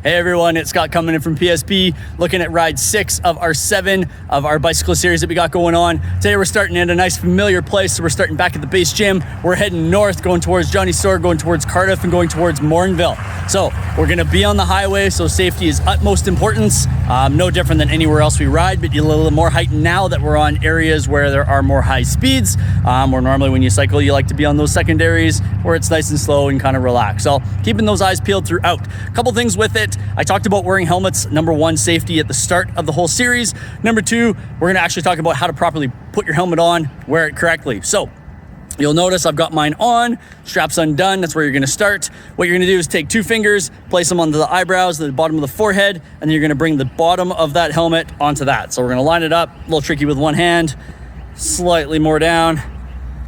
Hey everyone, it's Scott coming in from PSP, looking at ride 6 of our 7 of our bicycle series that we got going on. Today we're starting at a nice familiar place, so we're starting back at the base gym. We're heading north, going towards Johnny's Store, going towards Cardiff, and going towards Morinville. So we're gonna be on the highway, so safety is utmost importance. No different than anywhere else we ride, but a little more heightened now that we're on areas where there are more high speeds. Where normally when you cycle, you like to be on those secondaries where it's nice and slow and kind of relaxed. So keeping those eyes peeled throughout. A couple things with it. I talked about wearing helmets. Number 1, safety at the start of the whole series. Number 2, we're gonna actually talk about how to properly put your helmet on, wear it correctly. So you'll notice I've got mine on, straps undone. That's where you're gonna start. What you're gonna do is take 2 fingers, place them onto the eyebrows, the bottom of the forehead, and then you're gonna bring the bottom of that helmet onto that. So we're gonna line it up, a little tricky with one hand, slightly more down.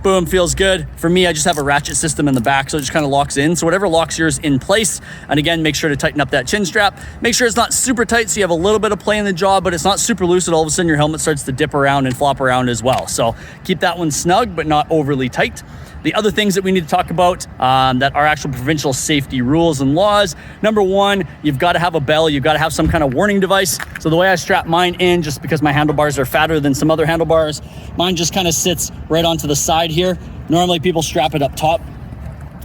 Boom, feels good. For me, I just have a ratchet system in the back, so it just kind of locks in. So whatever locks yours in place. And again, make sure to tighten up that chin strap. Make sure it's not super tight so you have a little bit of play in the jaw, but it's not super loose and all of a sudden your helmet starts to dip around and flop around as well. So keep that one snug, but not overly tight. The other things that we need to talk about that are actual provincial safety rules and laws. Number 1, you've got to have a bell. You've got to have some kind of warning device. So the way I strap mine in, just because my handlebars are fatter than some other handlebars, mine just kind of sits right onto the side here. Normally people strap it up top.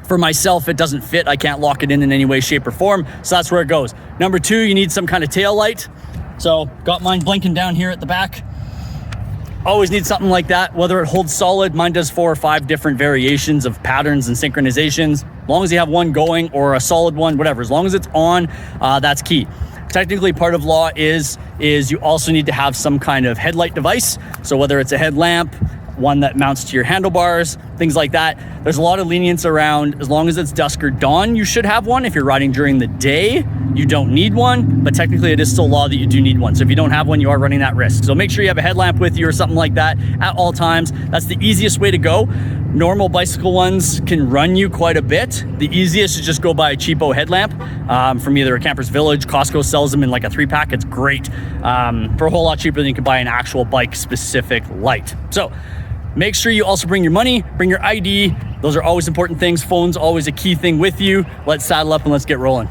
For myself, it doesn't fit. I can't lock it in any way, shape, or form. So that's where it goes. Number 2, you need some kind of tail light. So got mine blinking down here at the back. Always need something like that, whether it holds solid. Mine does 4 or 5 different variations of patterns and synchronizations. As long as you have one going or a solid one, whatever, as long as it's on, that's key. Technically, part of law is you also need to have some kind of headlight device. So whether it's a headlamp, one that mounts to your handlebars, things like that. There's a lot of lenience around. As long as it's dusk or dawn, you should have one. If you're riding during the day, you don't need one, but technically it is still law that you do need one. So if you don't have one, you are running that risk. So make sure you have a headlamp with you or something like that at all times. That's the easiest way to go. Normal bicycle ones can run you quite a bit. The easiest is just go buy a cheapo headlamp from either a Camper's Village. Costco sells them in like a 3-pack. It's great for a whole lot cheaper than you can buy an actual bike specific light. So make sure you also bring your money, bring your ID. Those are always important things. Phone's always a key thing with you. Let's saddle up and let's get rolling.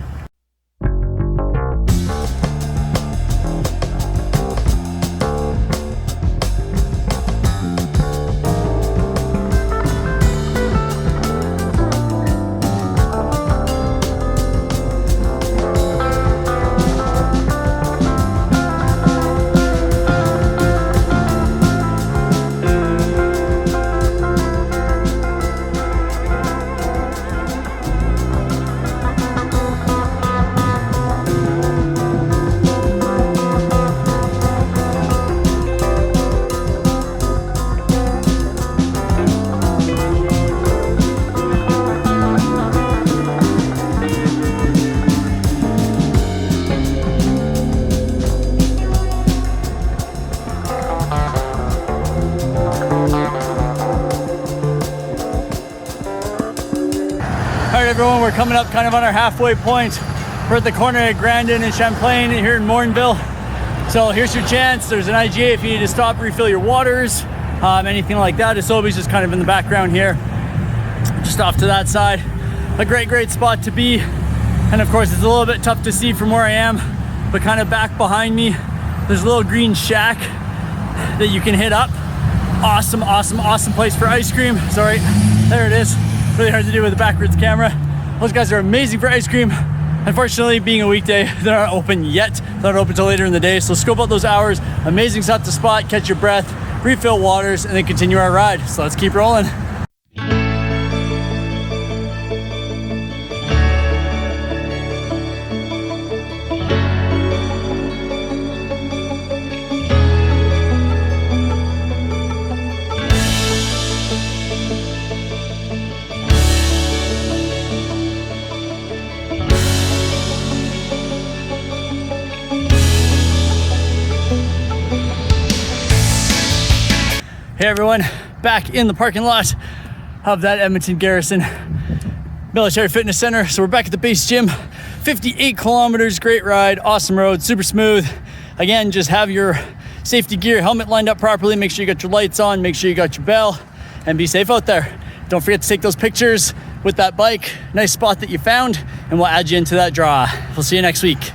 Everyone, we're coming up kind of on our halfway point. We're at the corner at Grandin and Champlain here in Morinville. So here's your chance. There's an IGA if you need to stop, refill your waters, anything like that. Isobe's just kind of in the background here, just off to that side. A great spot to be. And of course, it's a little bit tough to see from where I am, but kind of back behind me, there's a little green shack that you can hit up. Awesome place for ice cream. Sorry, there it is. Really hard to do with a backwards camera. Those guys are amazing for ice cream. Unfortunately, being a weekday, they're not open yet. They're not open till later in the day. So scope out those hours. Amazing spot to spot, catch your breath, refill waters, and then continue our ride. So let's keep rolling. Hey everyone, back in the parking lot of that Edmonton Garrison Military Fitness Center. So we're back at the base gym, 58 kilometers, great ride, awesome road, super smooth. Again, just have your safety gear, helmet lined up properly, make sure you got your lights on, make sure you got your bell, and be safe out there. Don't forget to take those pictures, with that bike. Nice spot that you found, and we'll add you into that draw. We'll see you next week.